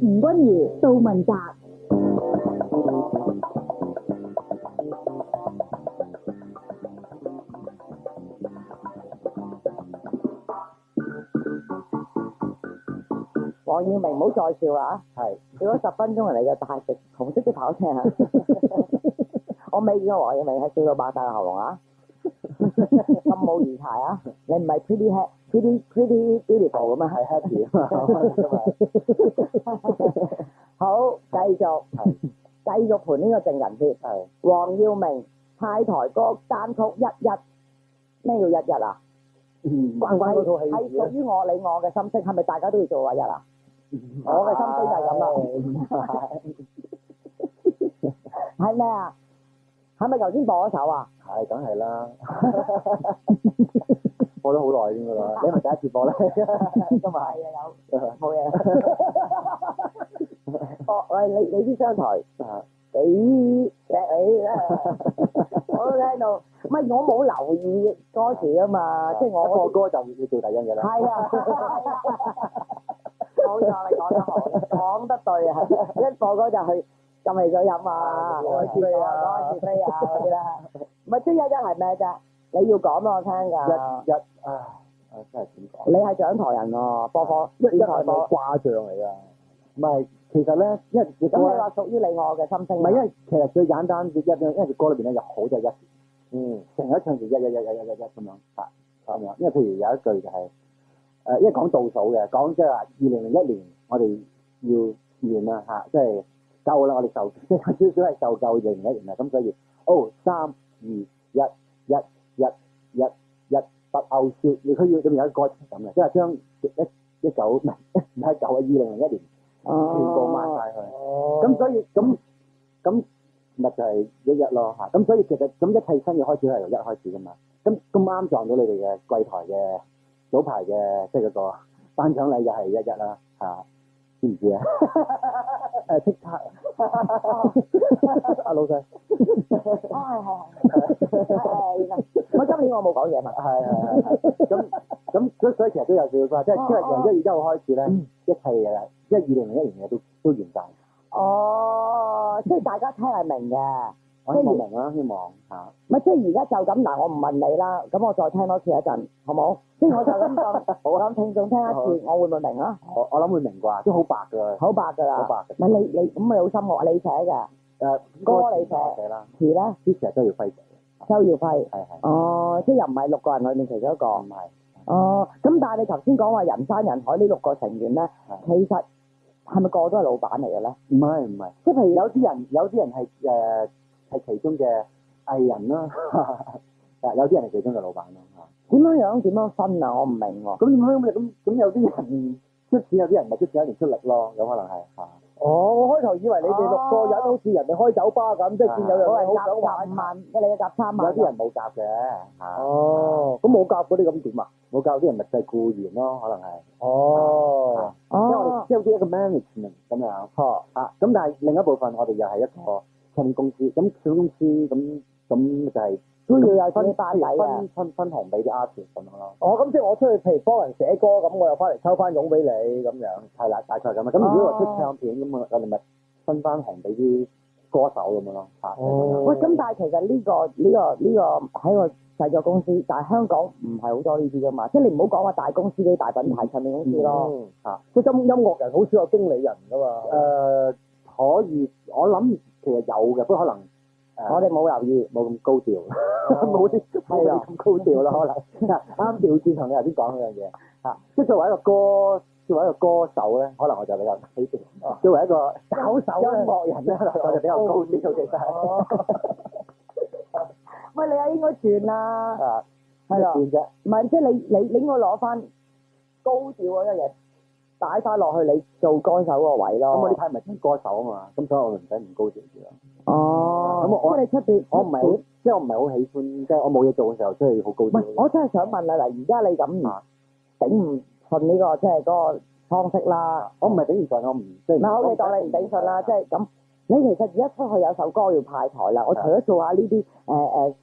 吳君如杜汶澤。黃耀明唔好再笑啦，係笑咗10分鐘人哋就大食紅色的跑車啊！我未見過黃耀明係笑到爆晒個喉嚨啊！咁冇儀態啊！你唔係 pretty beautiful 咁啊？係 happy 啊嘛，好，繼續盤呢個證人先。係黃耀明派台歌單曲一一，咩叫一一啊？關嗰套戲係屬於我你我嘅心聲，係咪大家都要做一一啊？我嘅心聲就係咁啦。係咩啊？係咪頭先播嗰首啊？係，梗係啦，播咗好耐先㗎啦，你係咪第一次播咧？今日係啊，有冇嘢？哦，喂，你啲商台幾錫你啊？我都聽到，唔係我冇留意歌詞啊嘛，即係我播歌就要做第一嘅啦。係啊，冇錯，你講得好，講得對啊！一播歌就去浸汽水飲啊，我知啊，講是非啊嗰啲啦。唔係，即係一係咩啫？你要講俾我聽㗎。真係點講？你係掌台人喎，播放一係台播。掛像嚟㗎。唔係，其實咧，因為隻歌咁你話屬於你我嘅心聲。唔係，因為其實最簡單嘅因為隻歌裏邊咧有好多一字，成日唱住一咁樣咁樣。因為譬如有一句就係因為講倒數嘅，講即係話2001年我哋要完啦嚇，即係夠啦，我哋受即係少少係受夠2001年啦，咁所以3、2、1不勾銷，佢要裏面有一個歌詞咁嘅，即係將2001年全部抹晒佢，咁所以咁咪就係一一咯嚇，咁所以其實咁一切新嘅開始係由一開始噶嘛，咁啱撞到你哋嘅櫃台嘅早排嘅即係嗰個頒獎禮又係一一啦嚇，知唔知啊？TikTok 阿老細，我今年我冇講嘢嘛。係，咁所以其實都有少少關，即係因為由1月1號開始咧，一切嘅啦，即係2001年嘅都完晒。哦，即係大家聽係明嘅，我希望明啦，希望嚇。唔係即係而家就咁嗱，我唔問你啦，咁我再聽多次一陣，好冇？即係我就咁講，我諗聽眾聽一次，我會唔會明啊？我諗會明啩，都好白㗎。好白㗎啦。好白嘅。唔係你咁咪好心喎，你寫嘅。歌你寫啦。詞咧？啲詞都要揮寫。周耀輝。係。哦，即係又唔係6個人裏面其中一個。唔係。哦，咁但係你頭先講話人山人海呢6個成員咧，其實係咪個個都係老闆嚟嘅咧？唔係，即係譬如有啲人係係其中嘅藝人啦，有啲人係其中嘅老闆咯嚇。點樣分啊？我唔明喎。咁點樣咁有啲人出錢，有啲人咪出錢，有啲人出力咯，有可能係嚇。哦，我開頭以為你哋6個人好似人哋開酒吧咁，即係見有樣嘢好想玩。5萬，你嘅夾3萬。有啲人冇夾嘅嚇。哦，咁冇夾嗰啲咁點啊？冇夾啲人咪就係僱員咯，可能係。哦。因為我哋即係好似一個 management 咁樣。咁但係另一部分我哋又係一個唱片公司，咁唱片公司咁就係。都要有分班底啊，分紅俾啲 artist 咁樣咯。哦，咁即係我出去，譬如幫人寫歌，咁我又翻嚟抽翻傭俾你咁樣。係啦，大概咁啊。咁如果話出唱片咁我哋咪分翻紅俾啲歌手咁樣咯。哦。喂，咁但係其實呢個喺個製作公司，但係香港唔係好多呢啲噶嘛。即係你唔好講話大公司嗰啲大品牌唱片公司咯。即係音樂人好少有經理人噶嘛。可以，我諗其實有嘅，不過可能。我哋冇留意，冇咁高調，冇啲係啦咁高調啦，可能啱調轉同你頭先講嗰樣嘢嚇。即係作為一個歌手咧，可能我就比較低調。作為一個搞手音樂人咧，我就比較高調其實。喂，你啊應該轉啦，係啦，轉啫。唔係，即係你應該攞翻高調嗰樣嘢擺翻落去你做歌手個位咯。咁我呢排咪做歌手啊嘛，咁所以我唔使唔高調住咯。哦，咁我即係你出邊，我唔係好，即係我唔係好喜歡，即係我冇嘢做嘅時候，即係好高調。唔係，我真係想問啦，嗱，而家你咁頂唔順呢個即係嗰個方式啦。我唔係頂唔順，我唔即係。嗱，我哋當你唔頂順啦，即係咁。你其實而家出去有首歌要派台啦，我除咗做下呢啲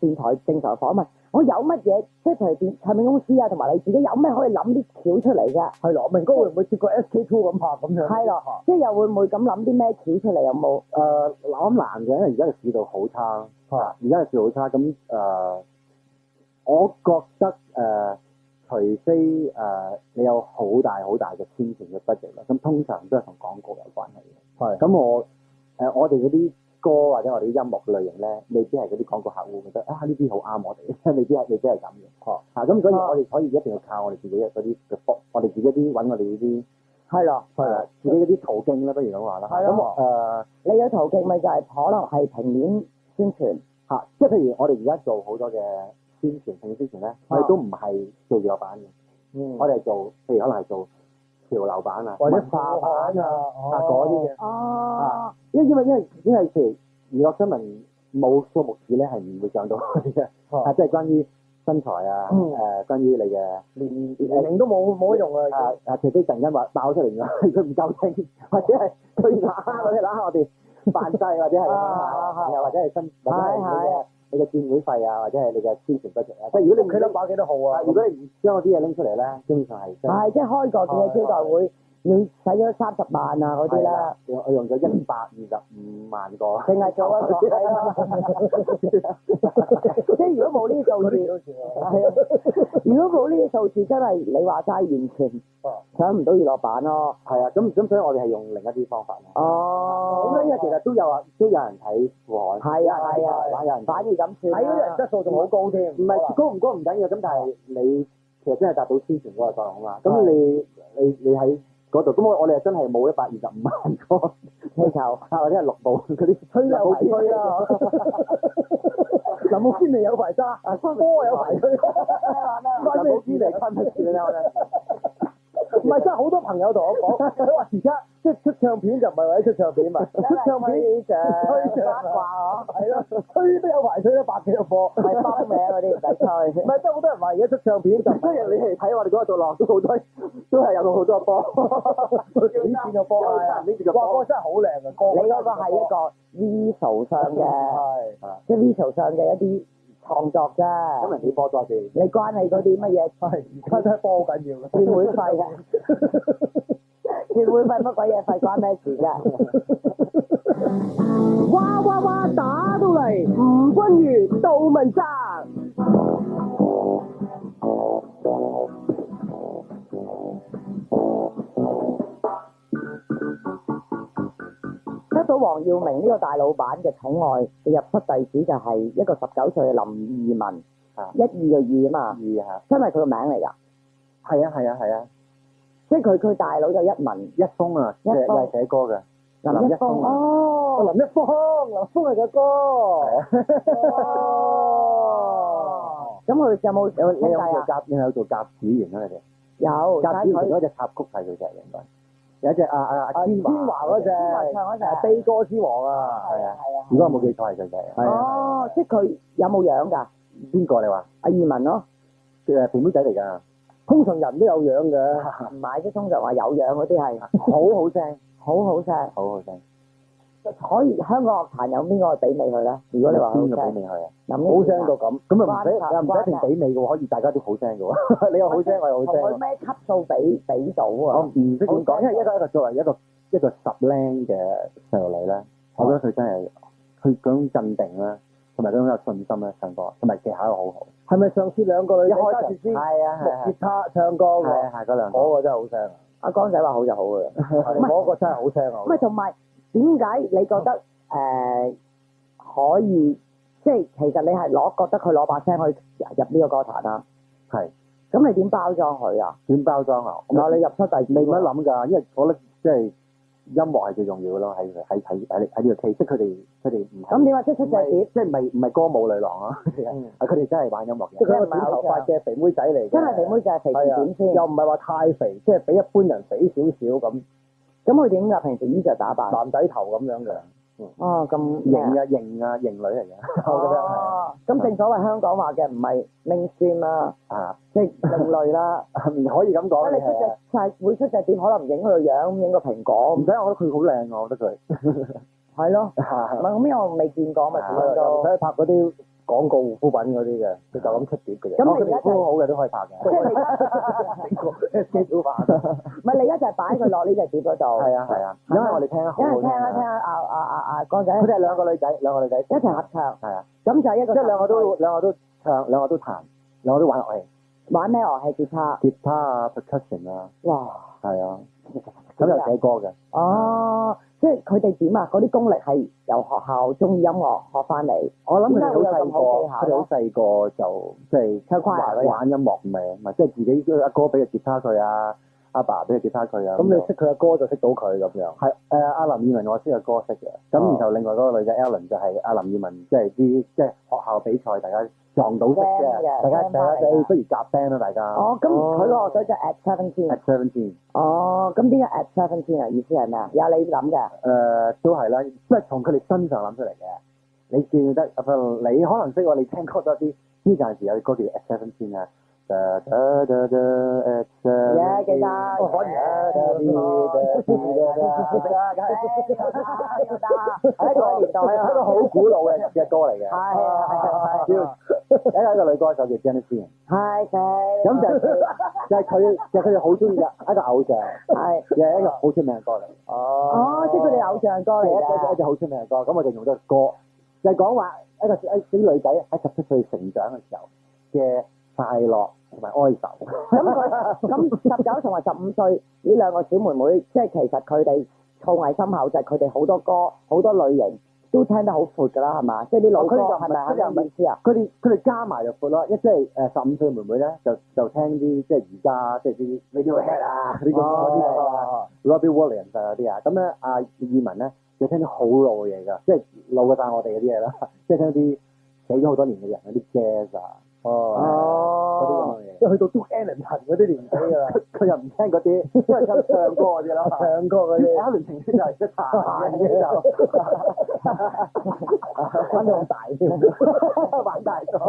電台正常訪問，我有乜嘢，即係譬如電唱片公司啊，同埋你自己有咩可以諗啲橋出嚟啫？係咯，明哥會唔會接個 SK2 咁拍咁樣？係咯，即係又會唔會咁諗啲咩橋出嚟？有冇？我諗難嘅，因為而家嘅市道好差，而家嘅市道好差，咁我覺得除非你有好大嘅宣傳嘅 budget 啦，咁通常都係同廣告有關係嘅。咁我哋嗰啲歌或者我哋啲音樂類型咧，未必係嗰啲廣告客戶覺得呢啲好啱我哋，未必係咁嘅。咁所以我哋可以一定要靠我哋自己嗰啲我哋自己啲揾我哋呢啲係咯，自己嗰啲途徑啦，不如咁話啦。咁你嘅途徑咪就係可能係平面宣傳即係譬如我哋而家做好多嘅宣傳，平面宣傳咧，我哋都唔係做娛樂版嘅，我哋係做譬如可能係做潮流版啊，或者化版啊嗰啲嘅。因為譬如娛樂新聞冇數目字咧，係唔會上到去嘅。即係關於身材啊，關於你嘅年齡都冇乜用啊。除非突然間話爆出嚟㗎，佢唔夠稱，或者係佢揦我哋扮晒，或者係又或者係或者係你嘅轉會費啊，或者係你嘅宣傳 budget 啊。即係如果你佢攞幾多號啊？如果你唔將嗰啲嘢拎出嚟咧，基本上係即係開個嘅招待會。要使咗30萬啊嗰啲啦，我用咗125萬個，淨係做一個係啦。即係如果冇呢啲數字，如果冇呢啲數字，真係你話齋完全搶唔到娛樂版咯。係啊，咁所以我哋係用另一啲方法咯。咁因為其實都有人睇富海。係啊，有人反而咁算。睇嗰啲人質素仲好高添。唔係高唔高唔緊要，咁但係你其實真係達到宣傳嗰個作用啦。咁你喺嗰度，咁我哋真係冇125萬個氣球或者係6部嗰啲吹有排吹啦。林木先嚟有排揸，波有排吹。關咩事嚟？關咩事咧？唔係，真係好多朋友同我講，佢話而家即係出唱片就唔係為咗出唱片嘛，出唱片吹八卦係咯，吹都有排吹啦，100幾個播，係幫名嗰啲唔使吹。唔係，真係好多人話而家出唱片就，雖然你嚟睇我哋嗰個度落都好多，都係有到好多波，幾錢個波啊？哇，嗰個真係好靚啊！你嗰個係一個 visual 上嘅，即係 visual 上嘅一啲創作啫。咁人哋波多啲，你關你嗰啲乜嘢？而家真係波好緊要嘅，轉會費嘅，轉會費乜鬼嘢費關咩事啫？哇哇哇打到嚟，吳君如杜汶澤。得到黃耀明呢個大老闆嘅寵愛，嘅入室弟子就係一個19歲嘅林二汶，1、2嘅2啊嘛，真係佢個名嚟㗎。係啊，即係佢大佬就一汶，一峰啊，又係寫歌嘅。林一峰哦，林一峰係個歌。咁佢有冇你有做甲子園啊？你哋有甲子園嗰隻插曲係佢隻應該。有一隻天華嗰隻，唱嗰隻悲歌之王啊，係啊，如果我冇記錯係佢隻。哦，即係佢有冇樣㗎？邊個你話？阿二汶咯，肥妹仔嚟㗎。通常人都有樣嘅，唔係即通常話有樣嗰啲係好好聲，好好聲，好好聲。可以香港樂壇有邊個媲美佢咧？如果你話好邊個媲聲，美佢啊？好聲到咁，咁啊唔使一定媲美嘅喎，可以大家都好聲嘅喎。你又好聲，我又好聲。同佢咩級數比到我啊？唔識點講，因為一個作為一個10靚嘅細路女咧，我覺得佢真係佢嗰種鎮定啦，同埋嗰種有信心咧唱歌，同埋技巧又好好。係咪上次兩個女仔一開揸住支係吉他唱歌嘅？係嗰兩個。嗰個真係好聲啊！阿江仔話好就好嘅，嗰個真係好聲啊！唔係同埋點解你覺得可以？即係其實你係覺得佢攞把聲可以入呢個歌壇啊？係。咁你點包裝佢啊？點包裝啊？嗱，你入出第未乜諗㗎，因為我覺得即係音樂係最重要嘅咯，喺呢個 case，即係佢哋唔係。咁點啊？即係出隻碟，即係唔係歌舞女郎啊？佢哋真係玩音樂嘅。即係佢個短頭髮嘅肥妹仔嚟嘅。真係肥妹仔，肥住點先？又唔係話太肥，即係比一般人肥少少咁。咁佢點㗎？平時衣着打扮？男仔頭咁樣嘅。哦，咁型女嚟嘅，我覺得係。哦，咁正所謂香港話嘅唔係 mainstream 啦，即係另類啦，唔可以咁講。你會出隻碟，可能影佢個樣，影個蘋果。唔使，我覺得佢好靚啊！我覺得佢。係咯。唔係咁，因為我未見過咪，唔使拍嗰啲廣告護膚品嗰啲嘅，佢就咁出碟嘅啫。咁你而家都好嘅都可以拍嘅。即係你而家幾少飯？唔係你而家就係擺佢落呢隻碟嗰度。係啊，因為我哋聽得好因為好聽下哥仔佢哋係兩個女仔一齊合唱。係啊，咁就一個即係兩個都唱，兩個都彈，兩個都玩樂器，玩咩樂器？吉他啊、percussion 啊，哇！係啊，咁又寫歌嘅。哦，即係佢哋點啊？嗰啲功力係由學校中意音樂學翻嚟。我諗佢哋好細點解會有咁好技巧個，佢哋好細個就即係唱 choir 嗰啲玩音樂咪即係自己阿哥俾個吉他佢啊，阿爸俾個吉他佢啊。咁你識佢嘅歌就識到佢咁樣。係阿林二汶我識嘅歌識嘅，咁然後另外嗰個女仔 Ellen 就係阿林二汶，即係即係學校比賽大家撞到識嘅，大家不如夾 band 啦大家。哦，咁佢個樂隊就 At 17。At 17。哦，咁點解 At 17啊？意思係咩啊？有你諗嘅。都係啦，即係從佢哋身上諗出嚟嘅。你記唔記得？你可能識我，你聽過多啲呢陣時有啲歌叫 At 17啊。記得。可以喺個年代係一個好古老嘅歌嚟嘅。係。有一個女歌手叫 Janis Joplin。係咁就係佢哋好中意嘅一個偶像。係。又係一個好出名嘅歌嚟。哦，即係佢哋偶像歌嚟嘅。一隻好出名嘅歌，咁我就用咗個歌，就係講話啲女仔喺17歲成長嘅時候嘅快樂同埋哀愁。咁19同埋15歲呢兩個小妹妹，即係其實佢哋造詣深厚，就係佢哋好多歌好多類型都聽得好闊㗎啦，係嘛？即係啲老歌係咪係咩意思啊？佢哋加埋就闊咯，即係15歲妹妹咧就聽啲即係而家即係啲 Radiohead 啊嗰啲 Robbie Williams 嗰啲啊，咁咧阿二汶咧就聽啲好老嘅嘢㗎，即係老過曬我哋嗰啲嘢啦，即係聽啲死咗好多年嘅人嗰啲 jazz 啊。嗰啲咁嘅嘢，即係去到 Duke Ellington 嗰啲年紀㗎啦。佢又唔聽嗰啲，因為唱歌嗰啲啦，唱歌嗰啲。阿聯情書就係識彈嘅就，玩到咁大添，玩大咗。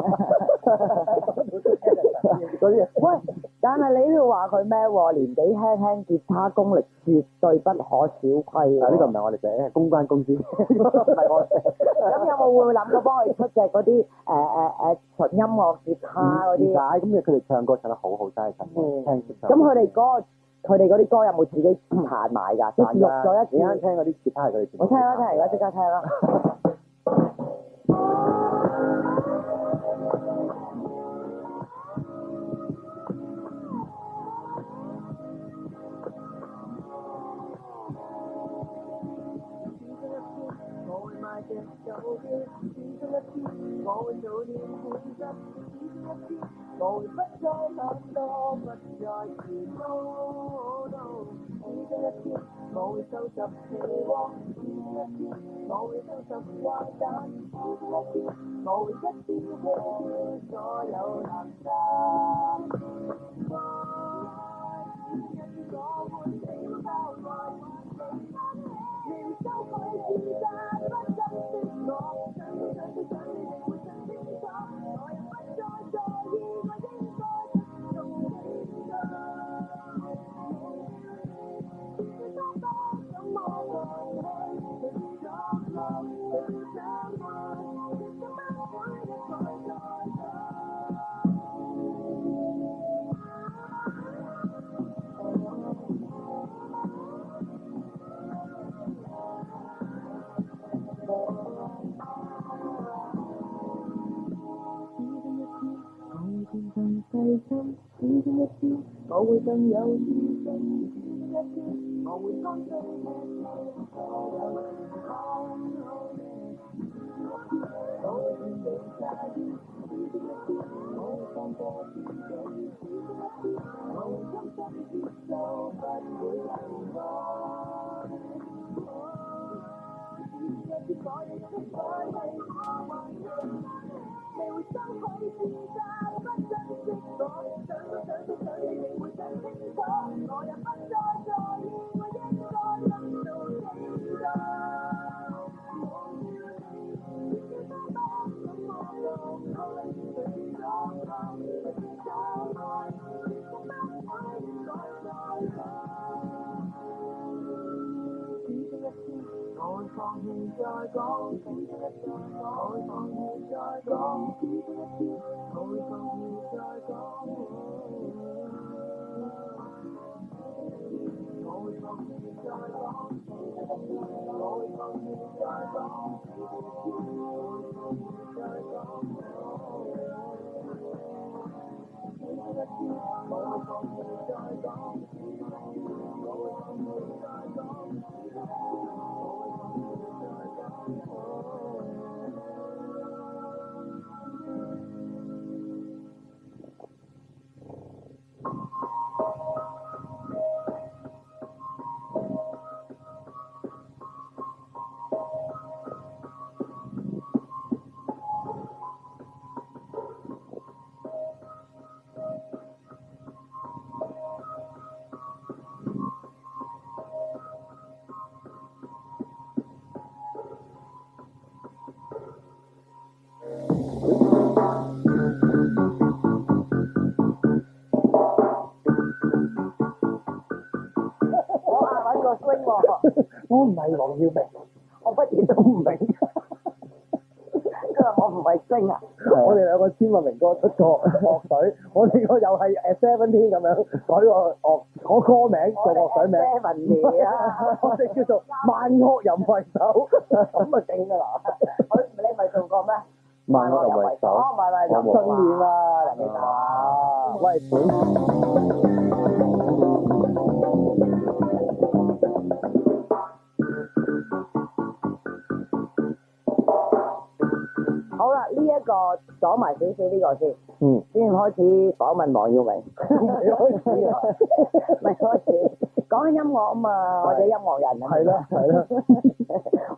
嗰啲。喂，但係你都話佢咩喎？年紀輕輕，吉他功力絕對不可小覷喎。呢個唔係我哋寫，公關公司，唔係我寫。咁有冇會諗過幫佢出隻嗰啲純音樂吉他嗰啲？點解？咁佢哋唱歌唱得好好，真係聽。咁佢哋嗰啲歌有冇自己彈埋㗎？即係錄咗一次。你啱聽嗰啲吉他係佢哋。我聽啦，而家即刻聽啦。我揾個 swing 喎，我唔係黃耀明，我乜嘢都唔明。佢話我唔係星啊，我哋兩個簽個明哥出個樂隊，我哋個又係 Seventeen 咁樣改個我歌名做樂隊名， Seven 啊，我哋叫做萬惡淫為首，咁咪勁㗎啦！你咪做過咩？萬惡淫為首哦，唔係，我冇新年啊，你啊，喂，好啦，呢一個講埋少少呢個先，先開始訪問黃耀明，未開始啊，咪開始講緊音樂啊嘛，我哋音樂人啊，係咯係咯，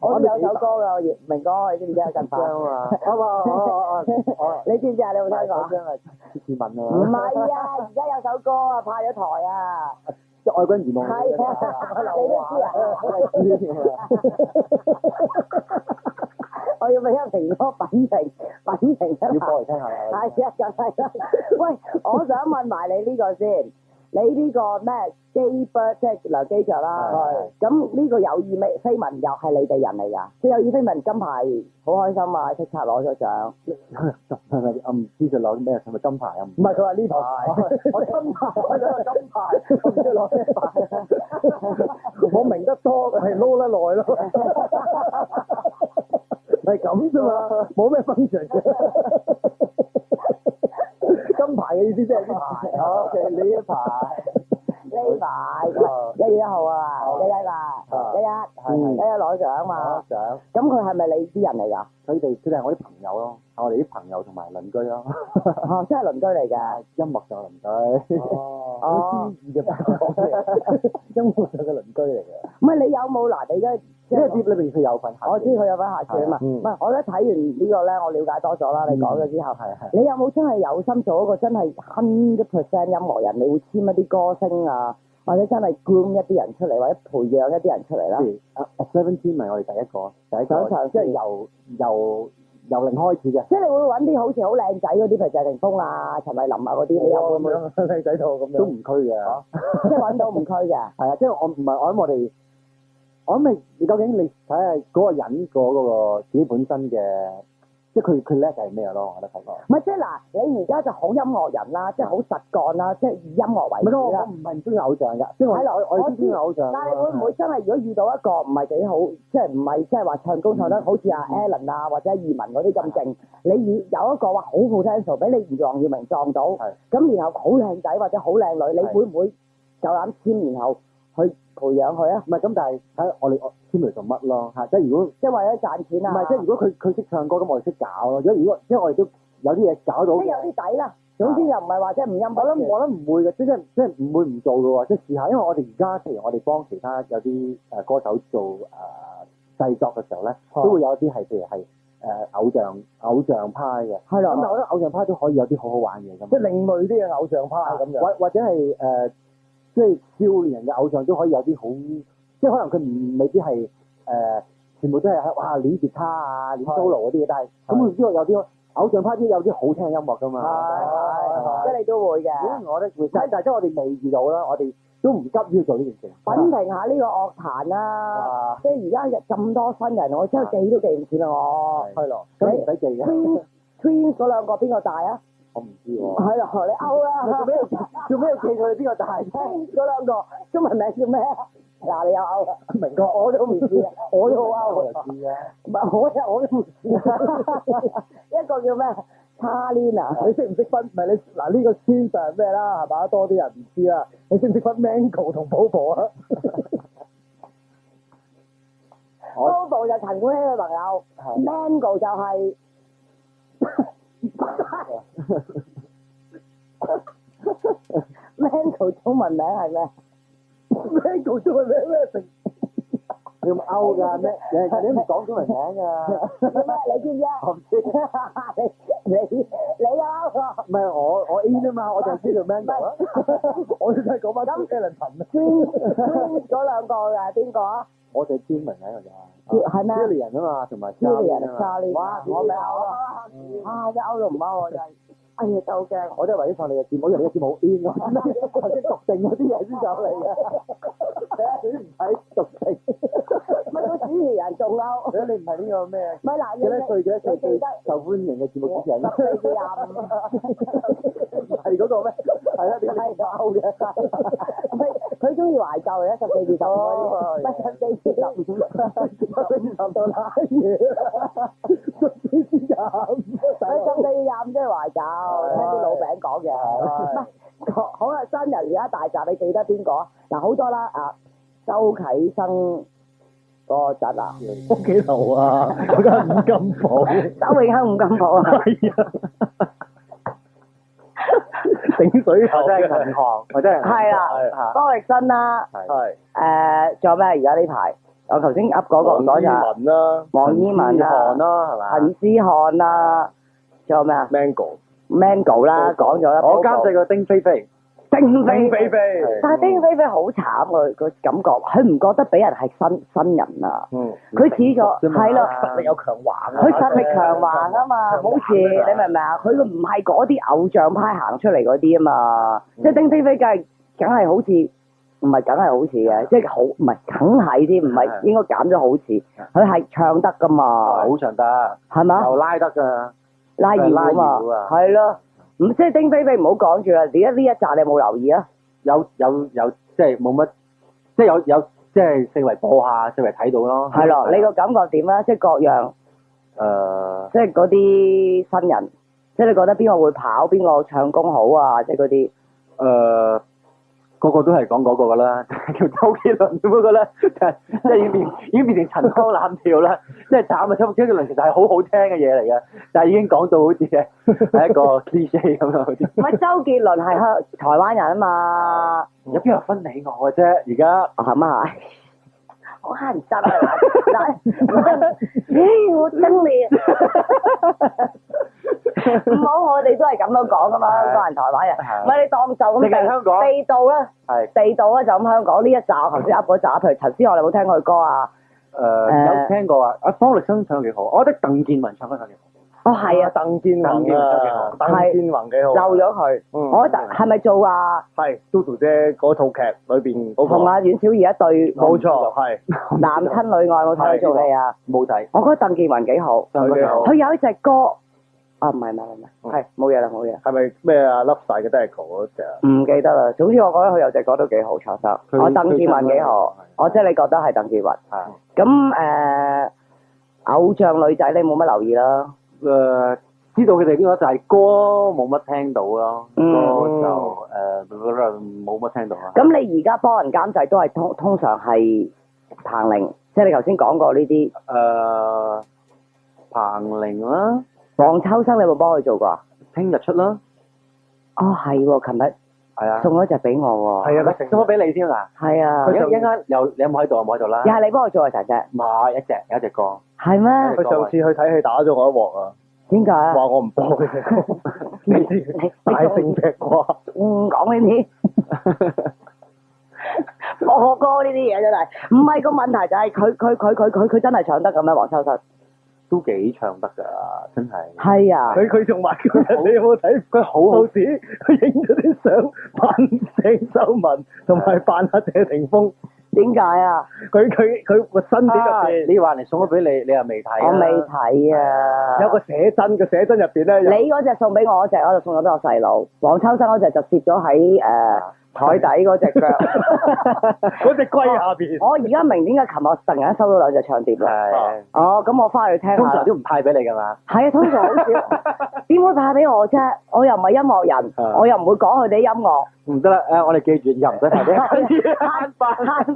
我都有首歌㗎，明哥，你知唔知啊？近排你知唔知啊？你有冇聽過啊？次問啊，唔係啊，而家有首歌啊，派咗台啊，即係愛君如夢。係啊，你都知啊。我要俾一平哥品評一下。要播嚟聽下啦。係啊，梗係啦。喂，我想問埋你呢個先，你呢個咩機 bird 即係梁機長啦，係咁呢個有意飛文又係你哋人嚟㗎？即係有意飛文金牌好開心啊，即刻攞咗獎。係咪我唔知佢攞咩，係咪金牌啊？唔係佢話呢排，我金牌，我兩個金牌，我唔知攞咩牌，我明得多係撈得耐咯。係咁啫嘛，冇咩 function 嘅。金牌嘅意思即係呢排，好嘅呢一排。呢排1月1號啊，1日啊，1日攞獎嘛。攞獎。咁佢係咪你啲人嚟㗎？佢哋係我啲朋友咯，係我哋啲朋友同埋鄰居咯。哦，真係鄰居嚟㗎。音樂上嘅鄰居。哦，好詩意嘅感覺，音樂上嘅鄰居嚟嘅。唔係你有冇嗱？你而家呢個碟裏邊佢有份下。我知佢有份下注啊嘛。唔係，我咧睇完呢個咧，我了解多咗啦。你講咗之後，係你有冇真係有心做一個真係100% 音樂人？你會簽一啲歌星啊，或者真係 groom 一啲人出嚟，或者培養一啲人出嚟啦？譬如Seventeen 咪我哋第一個上場即係由零開始嘅。即係你會揾啲好似好靚仔嗰啲，譬如謝霆鋒啊、陳慧琳啊嗰啲，你有會唔會？靚仔套咁樣。都唔區嘅。即係揾到唔區嘅。係啊，即係我唔係我諗我諗你究竟你睇下嗰個人嗰個自己本身嘅，即係佢叻係咩咯？我覺得睇過。唔係即係嗱，你而家就好音樂人啦，即係好實幹啦，即係以音樂為主啦。我唔係唔中意偶像㗎，即係我中意偶像。但係你會唔會真係如果遇到一個唔係幾好，即係唔係即係話唱功唱得好似阿 Alan 啊或者二汶嗰啲咁勁，你有一個話好 potential 俾你黃耀明撞到，咁然後好靚仔或者好靚女，你會唔會夠膽簽然後去培養佢啊？唔係咁，但係睇我簽嚟做乜咯嚇？即係如果即係為咗賺錢啊？唔係，即係如果佢識唱歌，咁我哋識搞咯。如果因為我哋都有啲嘢搞到，即係有啲底啦。總之又唔係話即係唔陰不我諗唔會嘅，即係唔會唔做嘅喎。即係試下，因為我哋而家譬如我哋幫其他有啲歌手做製作嘅時候咧，都會有啲係譬如係偶像派嘅。係啦。咁但係我覺得偶像派都可以有啲好好玩嘅咁。即係另類啲嘅偶像派咁樣。或者係即係少年人嘅偶像都可以有啲好，即係可能佢未必係全部都係哇練吉他啊、練 solo 嗰啲嘢，但係咁如果有啲偶像派啲有啲好聽嘅音樂㗎嘛。係，即係你都會嘅。我咧會，但係即係我哋未遇到啦，我哋都唔急於做呢件事。品評下呢個樂壇啦，即係而家咁多新人，我真係記都記唔住啦我。係咯，咁唔使記嘅。Twins 嗰兩個邊個大啊？我唔知喎。係咯，你勾啦。做咩要記佢哋邊個大？Twins 嗰兩個中文名叫咩啊？嗱，你有勾啦。明哥，我都唔知啊，我都好勾。我就知啊。唔係我都唔知。一個叫咩？Charlie 啊，你識唔識分？唔係你嗱呢個村就係咩啦，係嘛？多啲人唔知啦。你識唔識分 Mango 同 Bobo 啊？Bobo 就陳冠希嘅朋友 ，Mango 就係。Mango 中文名係咩 ？Mango 中文名咩成？你咁勾㗎咩？你唔講中文名㗎。咩？你知唔知啊？我唔知。你有勾喎？唔係我 A 啊嘛，我就知道 Mango 啊。我哋都係講翻咁 Alan 陳啊。Twins 嗰兩個係邊個啊？我哋專名名㗎咋。係咩 ？Julian 啊嘛，同埋 Charlie。哇！我咪勾啊！一勾都唔勾我真係。哎呀，夠驚！我都係為咗上你嘅節目，因為你嘅節目好 in 㗎，頭先讀定嗰啲嘢先上嚟嘅。你唔睇讀定，乜個主持人仲勾？你唔係呢個咩？咪嗱，幾多歲最受歡迎嘅節目主持人？14至25。係嗰個咩？係啦，你係勾嘅。佢中意懷舊嘅14至15嗰啲，唔係14至15。14到拉嘢，14至25。佢14至25即係懷舊。聽啲老餅講嘅，好啦，新人而家大集，你記得邊個？嗱，好多啦，周啟生嗰個侄啊，屋企樓啊，嗰間五金鋪，周永亨五金鋪啊，係啊，醒水頭或者係銀行，或者係係啦，多力新啦，係仲有咩？而家呢排我頭先噏嗰個黃依文啦，黃依文啦，係嘛？陳思翰啦，仲有咩啊 ？Mango 啦，講咗啦。我監製個丁菲菲，丁菲菲，但係丁菲菲好慘喎，個感覺，佢唔覺得俾人係新人啊。佢似咗，係咯，實力有強橫。佢實力強橫啊嘛，好似你明唔明啊？佢唔係嗰啲偶像派行出嚟嗰啲啊嘛，即係丁菲菲梗係好似，唔係梗係好似嘅，即係好唔係梗係啲，唔係應該減咗好似，佢係唱得噶嘛，好唱得，係嘛？又拉得㗎。拉搖啊嘛，係咯，咁即係丁菲菲唔好講住啦。而家呢一集你有冇留意啊？有，即係冇乜，即係有，即係四圍播下，四圍睇到咯。係咯，你個感覺點啊？即係各樣，即係嗰啲新人，即係你覺得邊個會跑，邊個唱功好啊？即係嗰啲。個個都係講嗰個㗎啦，叫周杰倫咁嗰個咧，即係已經變成陳腔濫調啦，即係慘啊！周杰倫其實係好好聽嘅嘢嚟嘅，但係已經講到好似係一個 cliché 咁樣好似。唔係周杰倫係台灣人啊嘛，有邊個分你我嘅啫？而家係嘛？好乞人憎啊！咦，我憎你啊！唔好，我哋都係咁樣講噶嘛，香港人、台灣人，唔係你當就咁地道啦，地道啦就咁香港呢一集，頭先噏嗰集，譬如陳思翰，你有冇聽過佢歌啊？有聽過啊！阿方力申唱得幾好，我覺得鄧健泓唱得幾好。哦，係啊，鄧健泓啊，鄧健泓幾好。漏咗佢，我係咪做啊？係 Dodo 姐嗰套劇裏邊嗰個。同阿阮小儀一對。冇錯，係。男親女愛，冇睇佢做戲啊？冇睇。我覺得鄧健泓幾好。佢有一隻歌。啊，唔係，係冇嘢啦，冇嘢。係咪咩啊？Love 晒嘅 Deco 嗰隻？唔記得啦。總之我覺得佢有隻歌都幾好，唱得。我鄧健泓幾好，我即係你覺得係鄧健泓。係。咁偶像女仔你冇乜留意啦。知道佢哋邊個，就係歌冇乜聽到咯。歌就冇乜聽到啦。咁你而家幫人監製都係通常係彭羚，即係你頭先講過呢啲。彭羚啦。黃秋生你有冇幫佢做過啊？聽日出啦。哦，係喎，琴日係啊，送咗隻俾我喎。係啊，送咗俾你添啊。係啊。一陣間你有冇喺度啊？冇喺度啦。又係你幫我做啊，齊隻。唔係有一隻歌。係咩？佢上次去睇戲打咗我一鑊啊。點解啊？話我唔幫佢。你大聲劈我。講呢啲。播歌呢啲嘢真係，唔係個問題就係佢真係唱得咁咩？黃秋生。都幾唱得㗎，真係。係啊，佢仲話叫人，你有冇睇？佢好到時佢影咗啲相扮鄭秀文，同埋扮阿謝霆鋒。點解啊？佢個新碟入邊，你話人哋送咗俾你，你又未睇啊？我未睇啊。有個寫真，個寫真入邊咧，你嗰隻送俾我嗰隻，我就送咗俾我細佬。黃秋生嗰隻就攝咗喺台底嗰隻腳，嗰隻龜下邊。我而家明點解琴日突然間收到兩隻唱碟啦。係。哦，咁我翻去聽下。通常都唔派俾你㗎嘛？係啊，通常好少。點會派俾我啫？我又唔係音樂人，我又唔會講佢哋音樂。唔得啦，我哋記住又唔使派俾你。慳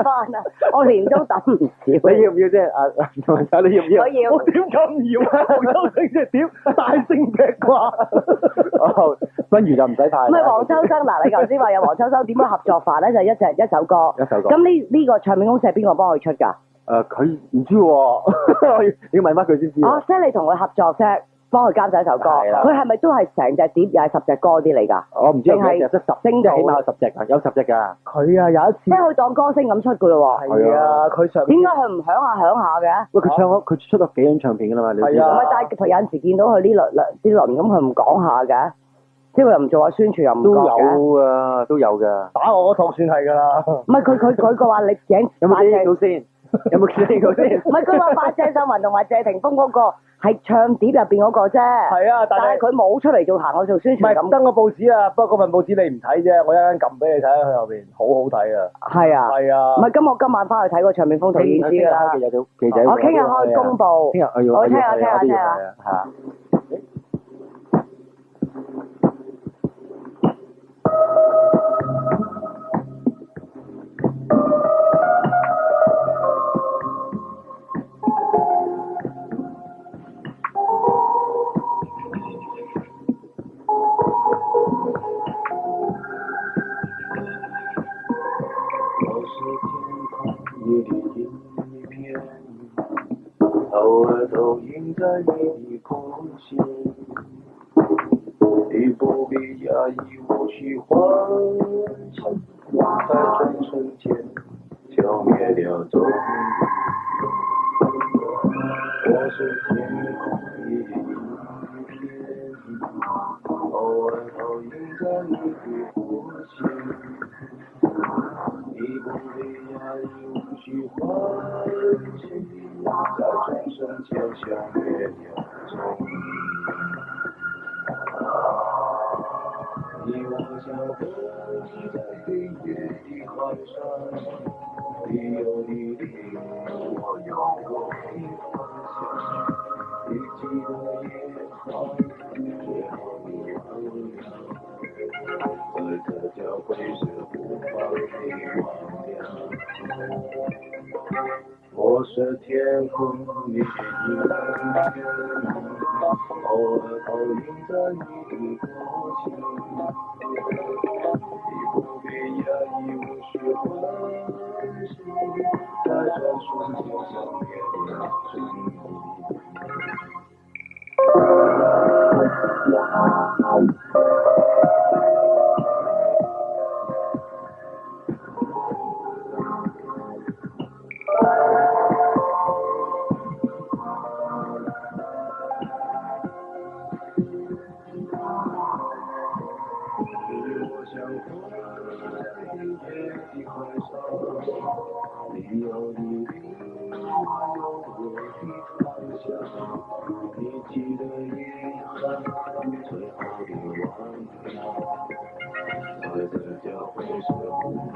翻啊！我年都等唔少。你要唔要啫？同埋你要唔要？我要。我點解唔要啊？黃秋生隻碟大聲劈掛。哦，不如就唔使派。唔係黃秋生嗱，你頭先話有黃秋生點樣合作法咧？就一首歌。一首歌。咁呢個唱片公司係邊個幫佢出㗎？佢唔知喎，你要問翻佢先知。哦，即係你同佢合作啫，幫佢監製一首歌。佢係咪都係成隻碟又係10隻歌啲嚟㗎？我唔知有幾隻，即係10，星即係起碼有10隻㗎，有10隻㗎。佢啊有一次。即係佢當歌星咁出㗎咯喎。係啊，佢上。點解佢唔響下嘅？喂，佢出咗幾張唱片㗎啦嘛？你知係啊。唔係，但係有陣時見到佢呢輪咁，佢唔講下嘅，即係佢又唔做下宣傳又唔講嘅。都有㗎。打我嗰套算係㗎啦。唔係佢個話你影有冇見到先？有冇見到先？唔係佢話扮鄭秀文同埋謝霆鋒嗰個係唱碟入邊嗰個啫。係啊，但係佢冇出嚟做行我做宣傳咁。登個報紙啊，不過嗰份報紙你唔睇啫，我一陣撳俾你睇下佢後邊，好好睇啊。係啊。係啊。唔係，咁我今晚翻去睇個唱片封圖已經知㗎啦。有記者會。我聽日開公佈。聽日我聽下。嚇。偶尔投影在你的空心，你不必压抑，无需欢喜，在转瞬间消灭了踪影。我是天空一片云，偶尔投影在你的呼吸，你不必压抑，无需欢喜。在转瞬间消灭了踪影，你望向风在黑夜的海上，你有你的路，我有我的方向。你记得也好，最后你忘了，在这交汇时不放你忘了。我是天空里的一片云，偶尔投影在你的过去，你不必压抑，无需欢喜，在转瞬间消灭了踪影。你有你的路，我有我的方向。你记得遗憾，最后的忘了，在这交汇时不忘了。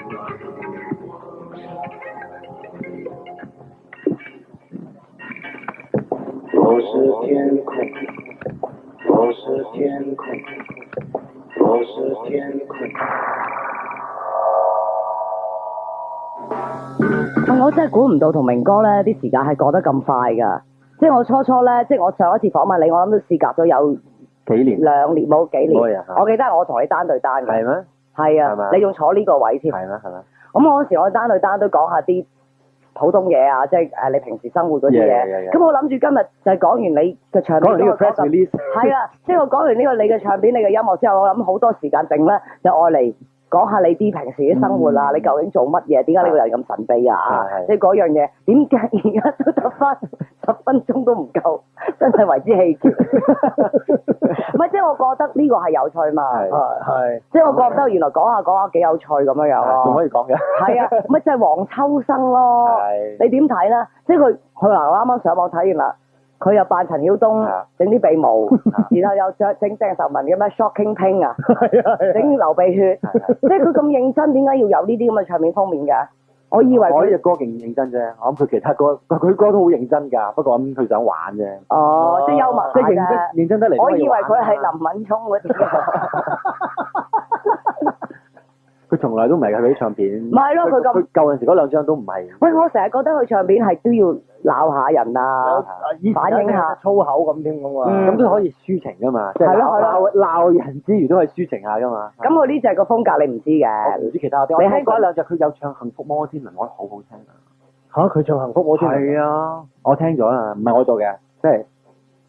我是天空，我是天空，我是天空。我真係估唔到同明哥咧啲時間係過得咁快㗎，即係我初初咧，即係我上一次訪問你，我諗都事隔咗有幾年2年冇幾年，我記得我同你單對單嘅。係咩？係啊，你仲坐呢個位添。係咩？咁我嗰時我單對單都講下啲普通嘢啊，即係你平時生活嗰啲嘢。咁我諗住今日就係講完你嘅唱片，講完呢個 press release。係啊，即係我講完呢個你嘅唱片、你嘅音樂之後，我諗好多時間剩咧，就愛嚟講下你啲平時啲生活啊，你究竟做乜嘢？點解呢個人咁神秘啊？即係嗰樣嘢，點解而家都得翻10分鐘都唔夠，真係為之氣絕。唔係，即係我覺得呢個係有趣嘛。係。即係我覺得原來講下幾有趣咁樣樣咯。仲可以講嘅。係啊，咪就係黃秋生咯。係。你點睇咧？即係佢嗱，我啱啱上網睇完啦。佢又扮陳曉東，整啲鼻毛，然後又整鄭秀文嘅咩 shocking pink 啊，整流鼻血，即係佢咁認真，點解要有呢啲咁嘅唱片封面嘅？我以為我呢隻歌勁認真啫，我諗佢其他歌，佢歌都好認真㗎，不過咁佢想玩啫。哦，即係幽默即係認真得嚟。我以為佢係林敏聰嗰啲。佢從來都唔係佢啲唱片。唔係咯，佢咁。佢舊陣時嗰兩張都唔係。喂，我成日覺得佢唱片係都要鬧下人啊，反映下粗口咁添㗎嘛。咁都可以抒情㗎嘛，即係鬧人之餘都可以抒情下㗎嘛。咁佢呢隻個風格你唔知嘅。唔知其他啲。我聽過一兩隻，佢有唱《幸福摩天輪》，我覺得好好聽啊。嚇！佢唱《幸福摩天輪》。係啊，我聽咗啦，唔係我做嘅，即係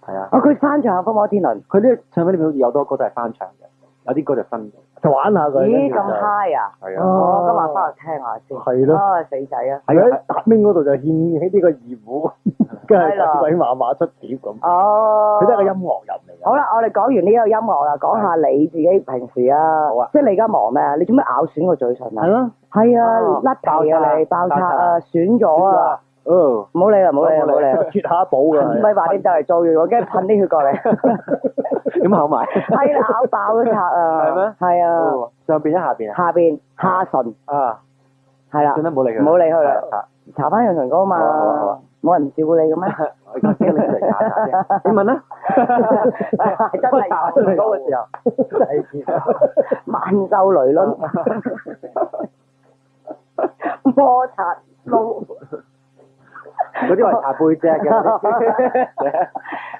係啊。佢翻唱《幸福摩天輪》。佢呢個唱片裏面好似有多歌都係翻唱嘅，有啲歌就新嘅。就玩下佢。咦，咁 high 啊！係啊。我今日翻嚟聽下先。係咯。啊，死仔啊！喺達明嗰度就獻起呢個二胡，跟住鬼馬馬出碟咁。哦。佢都係個音樂人嚟嘅。好啦，我哋講完呢個音樂啦，講下你自己平時啊。好啊。即係你而家忙咩啊？你做咩咬損個嘴唇啊？係咯。係啊，甩皮啊你，爆拆啊，損咗啊！哦。唔好理啦，唔好理啦，唔好理啦。脫下一補嘅。唔係話你就嚟做完，我驚噴啲血過嚟。點口埋？係啦，咬爆咗拆啊！係咩？係啊。上邊一下邊啊？下邊下唇。啊。係啦。算啦，唔好理佢。唔好理佢啦。搽翻潤唇膏嘛。冇人照顧你嘅咩？我而家先拎出嚟搽下先。你問啦。真係搽潤唇膏嘅時候。萬壽雷輪。摩擦膏。嗰啲話搽背脊嘅。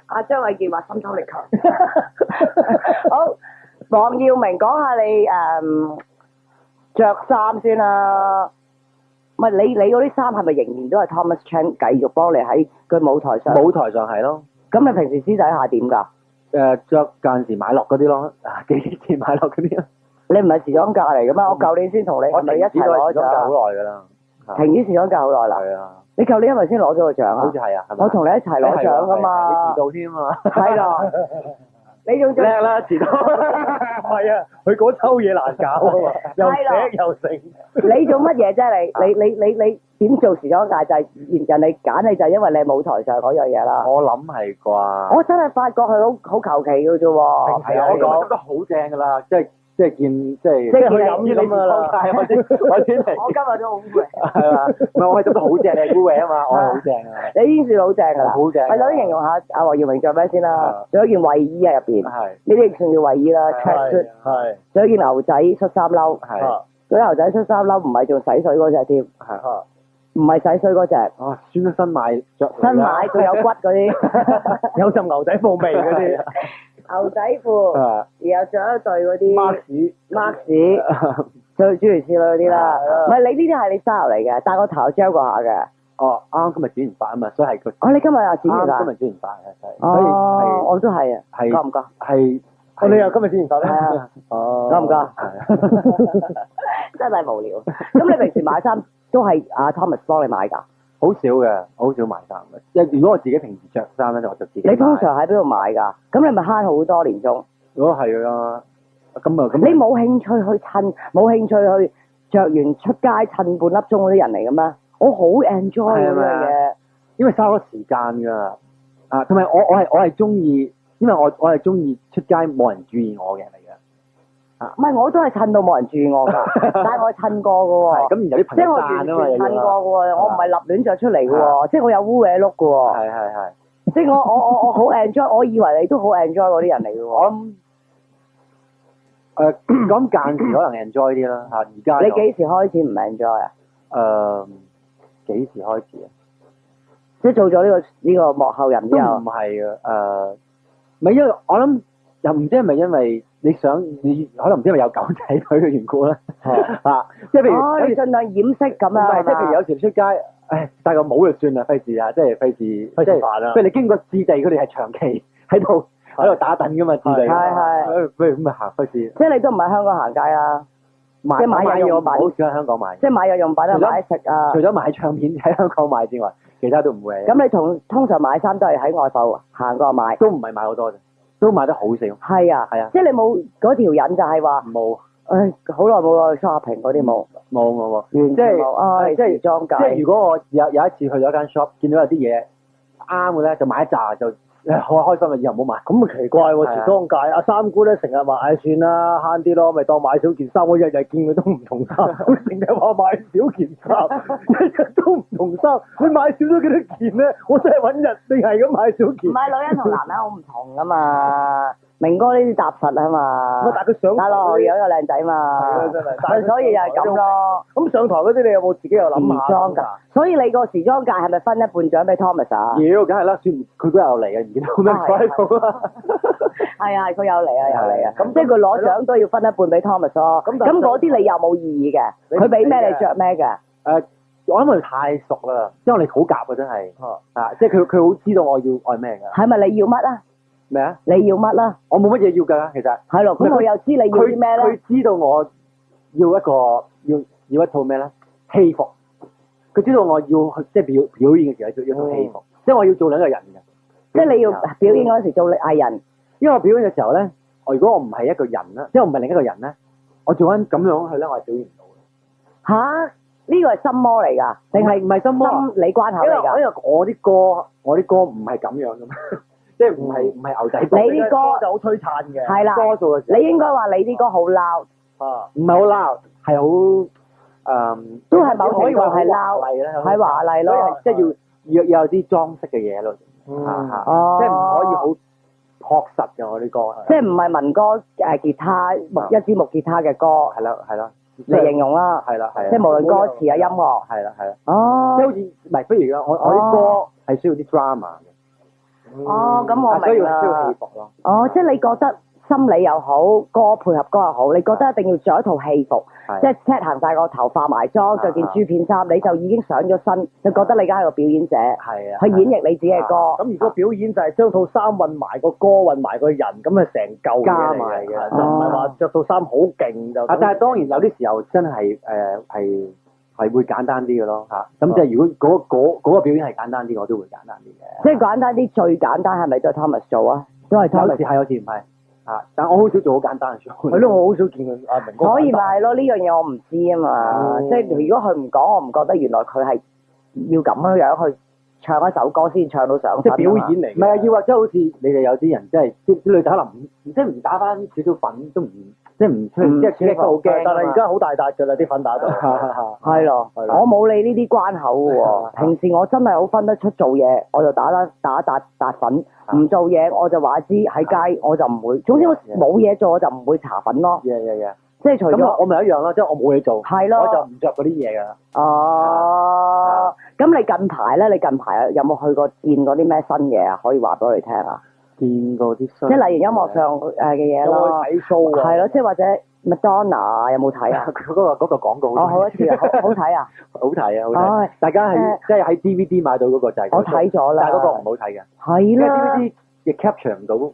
阿張衛健話心臟力強。好，黃耀明講下你着衫先啦。唔係你嗰啲衫係咪仍然都係 Thomas Chan 繼續幫你喺佢舞台上？舞台上係咯。咁你平時私底下點㗎？着間時買落嗰啲咯，幾錢買落嗰啲啊？你唔係時裝架嚟㗎嘛？我舊年先同你係咪一齊攞獎？好耐㗎啦。停止時裝架好耐啦。係啊。你舊年係咪先攞咗個獎啊？好似係啊，係咪？我同你一齊攞獎㗎嘛。你遲到添啊！係啦。你仲叻啦，遲到。唔係啊，佢嗰抽嘢難搞啊嘛，又寫又成。你做乜嘢啫？你點做時裝界就係人哋揀你就係因為你舞台上嗰樣嘢啦。我諗係啩。我真係發覺佢好求其嘅啫喎。係啊，我覺得好正㗎啦，即係見即係。即係佢飲咁㗎啦。我先嚟。我今日都好污衊。係嘛？唔係我係執得好正，你係污衊啊嘛，我係好正啊。你已經算好正㗎啦。好正。我首先形容下阿黃耀明着咩先啦？着一件衛衣啊入邊。係。呢啲算叫衛衣啦 ，tracksuit。係。着一件牛仔恤衫褸。係。嗰啲牛仔恤衫褸唔係仲洗水嗰隻添。係。唔係洗水嗰隻。哦，算得新買着。新買仲有骨嗰啲，有陣牛仔褲味嗰啲。牛仔褲，然後着一對嗰啲 Max，最諸如此類嗰啲啦。唔係你呢啲係你 style 嚟嘅，但係個頭 gel 過下嘅。哦，啱今日剪完髮啊嘛，所以係個。哦，你今日又剪完髮？今日剪完髮係。哦，我都係啊。係。覺唔覺？係。哦，你又今日剪完髮咧？係啊。哦。覺唔覺？真係無聊。咁你平時買衫都係阿 Thomas 幫你買㗎？好少嘅，好少買衫嘅。即係如果我自己平時着衫咧，我就自己買。你通常喺邊度買㗎？咁你咪慳好多年終。如果係啊，咁。你冇興趣去襯，冇興趣去着完出街襯半粒鐘嗰啲人嚟嘅咩？我好 enjoy 嗰樣嘢。因為嘥咗時間㗎。啊，同埋我係中意，因為我係中意出街冇人注意我嘅嚟嘅。唔係，我都係襯到冇人注意我㗎，但係我係襯過㗎喎。咁有啲朋友讚啊嘛，即係我完全襯過㗎喎，我唔係立亂着出嚟㗎喎，即係我有污嘢碌㗎喎。係。即係我好 enjoy，我以為你都好 enjoy 嗰啲人嚟㗎喎。我諗講間時可能 enjoy 啲啦嚇，而家。你幾時開始唔 enjoy 啊？幾時開始啊？即係做咗呢個幕後人之後。唔係啊，唔係因為我諗又唔知係咪因為。你可能唔知係咪有狗仔隊嘅緣故咧？即係譬如你盡量掩飾咁啊。唔係，即係譬如有時出街，戴個帽就算啦，費事啊，即係費事，即係譬如你經過置地，佢哋係長期喺度打躉噶嘛，置地。係。不如咁咪行費事。即係你都唔喺香港行街啊？即係買日用品，好少喺香港買。即係買日用品啊，買食啊。除咗買唱片喺香港買之外，其他都唔會。咁你通常買衫都係喺外埠行過買，都唔係買好多啫，都買得好少。係啊，係啊，即係你冇嗰條引就係話，冇，好耐冇去 shopping 嗰啲冇，冇，完全冇，即係時裝界。即係如果我有一次去咗間 shop，見到有啲嘢啱嘅咧，就買一紮就好開心嘅，以後唔好買。咁啊奇怪喎，時裝界阿三姑咧成日話唉算啦慳啲咯，咪當買少件衫。我日日見佢都唔同衫，佢成日話買少件衫，日日都唔同衫。佢買少咗幾多件咧？我真係揾日定係咁買少件。唔係女人同男人好唔同噶嘛，明哥呢啲踏實啊嘛，但係佢上打落去樣又靚仔嘛，真係咪所以就係咁咯。咁上台嗰啲你有冇自己又諗下？時裝㗎，所以你個時裝界係咪分一半獎俾 Thomas 啊？妖，梗係啦，算佢嗰日又嚟嘅，唔見到咩喺度啊？係啊，佢有嚟啊，有嚟啊。咁即係佢攞獎都要分一半俾 Thomas 咯。咁嗰啲你又冇意義嘅，佢俾咩你着咩嘅？我諗佢太熟啦，因為我哋好夾啊，真係。即係佢好知道我要愛咩㗎。係咪你要乜啊？咩啊？你要乜啦？我冇乜嘢要㗎，其實。係咯，咁我又知你要啲咩咧？佢知道我要一套咩咧？戲服。佢知道我要去即係表演嘅時候要一套戲服，即係我要做兩個人嘅。即係你要表演嗰陣時做藝人。因為我表演嘅時候咧，如果我唔係一個人啦，即係我唔係另一個人咧，我做緊咁樣去咧，我係表演唔到嘅。吓？呢個係心魔嚟㗎，定係唔係心魔？心理關口嚟㗎？因為我啲歌唔係咁樣㗎嘛，即係唔係牛仔歌。你啲歌就好璀璨嘅。係啦，多數嘅時候你應該話你啲歌好 loud，唔係好 loud，係好都係某程度係 loud，係華麗咯，即係要有啲裝飾嘅嘢咯，即係唔可以好樸實嘅我啲歌。即係唔係民歌吉他一支木吉他嘅歌，係啦，嚟形容啦，係啦，即係無論歌詞啊音樂，係啦，哦，即係好似唔係，不如我啲歌係需要啲 drama 嘅，哦，咁我明所以需要戲啦，服咯。哦，即係你覺得心理又好，歌配合歌又好，你覺得一定要着一套戲服，即係 set 行晒個頭化埋妝，着件豬片衫，你就已經上咗身，就覺得你而家係個表演者，係啊，去演繹你自己嘅歌。咁如果表演就係將套衫混埋個歌混埋個人，咁啊成嚿加埋嘅就唔係話着套衫好勁就。但係當然有啲時候真係係會簡單啲嘅咯嚇。咁即係如果嗰個表演係簡單啲，我都會簡單啲嘅。即係簡單啲，最簡單係咪都係 Thomas 做啊？都係 Thomas。有時唔係嚇，但我好少做好簡單嘅 show。係咯，我好少見佢阿明哥。所以咪係咯，呢樣嘢我唔知啊嘛。即係如果佢唔講，我唔覺得原來佢係要咁樣去唱一首歌先唱到上身。即係表演嚟。唔係啊，要或者好似你哋有啲人即係啲女仔可能即係唔打翻少少粉都唔即係唔出即係處理得好驚。但係而家好大笪㗎啦，啲粉打到。係咯，我冇理呢啲關口嘅喎。平時我真係好分得出做嘢，我就打粉；唔做嘢我就話知喺街，我就唔會。總之我冇嘢做我就唔會搽粉咯。即係除咗我咪一樣咯，即係我冇嘢做，係咯，我就唔着嗰啲嘢㗎啦。哦，咁你近排咧？你近排有冇去過見過啲咩新嘢啊？可以話俾我哋聽啊！見過啲新，即係例如音樂上嘅嘢咯，睇 show 啊，係咯，即係或者 Madonna 有冇睇啊？佢嗰個廣告好一次啊，好睇啊！好睇啊，好睇！大家係即係喺 DVD 買到嗰個就係我睇咗啦，但係嗰個唔好睇嘅，係啦，DVD 亦 capture 唔到嗰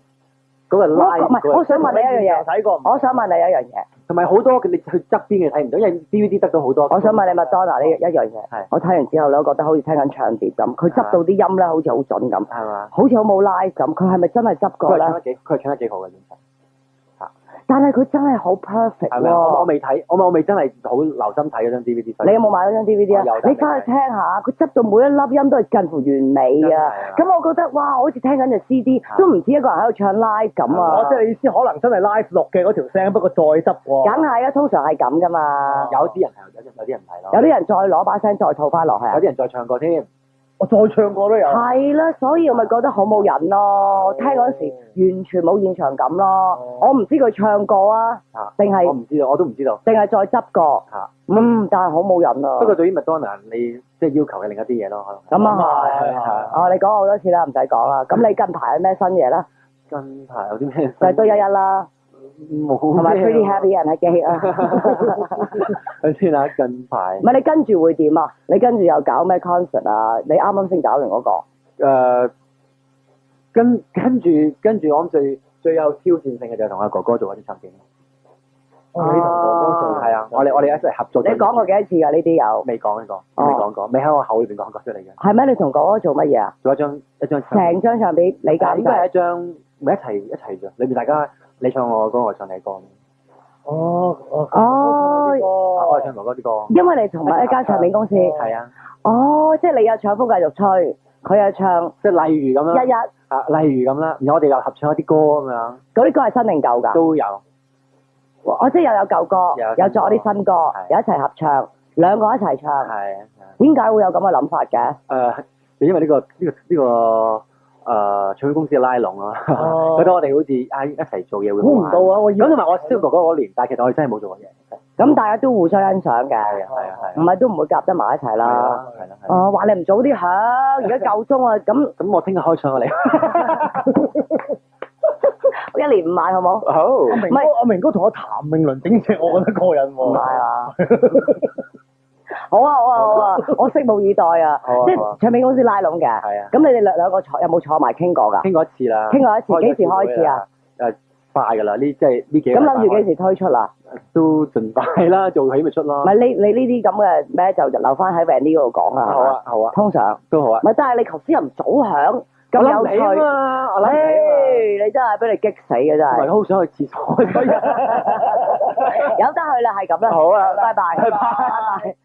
個 live。唔係，我想問你一樣嘢，睇過。我想問你一樣嘢，同埋好多你去側邊嘅睇唔到，因為 DVD 得到好多。我想問你 Madonna 呢一樣嘢，我睇完之後咧，我覺得好似聽緊唱碟咁，佢執到啲音咧，好似好準咁，係嘛？好似好冇 live 咁，佢係咪真係執過咧？佢係唱得幾好嘅，其實。但係佢真係好 perfect 係咪？我未睇，我未真係好留心睇嗰張 DVD。你有冇買嗰張 DVD 啊？你翻去聽下，佢執到每一粒音都係近乎完美啊！咁我覺得哇，好似聽緊隻 CD，都唔似一個人喺度唱 live 咁啊！即係你意思可能真係 live 錄嘅嗰條聲，不過再執喎。梗係啊，通常係咁噶嘛。有啲人係，有啲人唔係咯。有啲人再攞把聲再套翻落去。有啲人再唱過添。我再唱過都有。係啦，所以我咪覺得好冇癮咯。聽嗰時完全冇現場感咯。我唔知佢唱過啊，定係我唔知道，我都唔知道。定係再執過。但係好冇癮啊。不過對於麥當娜，你即係要求嘅另一啲嘢咯，可能。咁啊係。你講好多次啦，唔使講啦。咁你近排有咩新嘢咧？近排有啲咩？就係都一啦。冇。同埋 Pretty Happy 人係機啊！睇先啦，近排。唔係你跟住會點啊？你跟住又搞咩 concert 啊？你啱啱先搞完嗰個。跟住我諗最有挑戰性嘅就係同阿哥哥做一啲唱片。你同哥哥做係啊，我哋一齊合作。你講過幾多次㗎？呢啲有？未講呢個，未講過，未喺我口裏邊講過出嚟嘅。係咩？你同哥哥做乜嘢啊？做一張成張唱片你搞？應該係一張，咪一齊啫。裏面大家你唱我歌，我唱你歌。哦，我係唱哥哥啲歌。因為你同埋一間唱片公司。係啊。哦，即係你有唱風繼續吹，佢有唱。即係例如咁啦。日日。啊，例如咁啦，然後我哋又合唱一啲歌咁樣。嗰啲歌係新定舊㗎？都有。我即係又有舊歌，有作啲新歌，又一齊合唱，兩個一齊唱。係。點解會有咁嘅諗法嘅？因為呢個唱片公司嘅拉攏咯，覺得我哋好似一齊做嘢會好玩。估唔到啊！咁同埋我蕭哥哥嗰年，但係其實我哋真係冇做過嘢。咁大家都互相欣賞嘅。係啊。唔係都唔會夾得埋一齊啦。係啦。哦，話你唔早啲響，而家夠鐘啊！咁我聽日開唱啊你。我1年5晚好冇？好。阿明哥同我譚詠麟整隻，我覺得過癮喎。唔係啊。好啊！我拭目以待啊！即係唱片公司拉攏嘅。係啊。咁你哋兩個有冇坐埋傾過㗎？傾過一次啦。傾過一次，幾時開始啊？快㗎啦！即係呢幾個。咁諗住幾時推出啊？都盡快啦，做起咪出咯。唔係你呢啲咁嘅咩就留翻喺 Vanny 嗰度講啊。好啊。通常都好啊。唔係，但係你頭先又唔早響，咁有趣。我諗起你真係俾你激死嘅真係。唔係，好想去廁所。有得去啦，係咁啦。好啊，拜拜。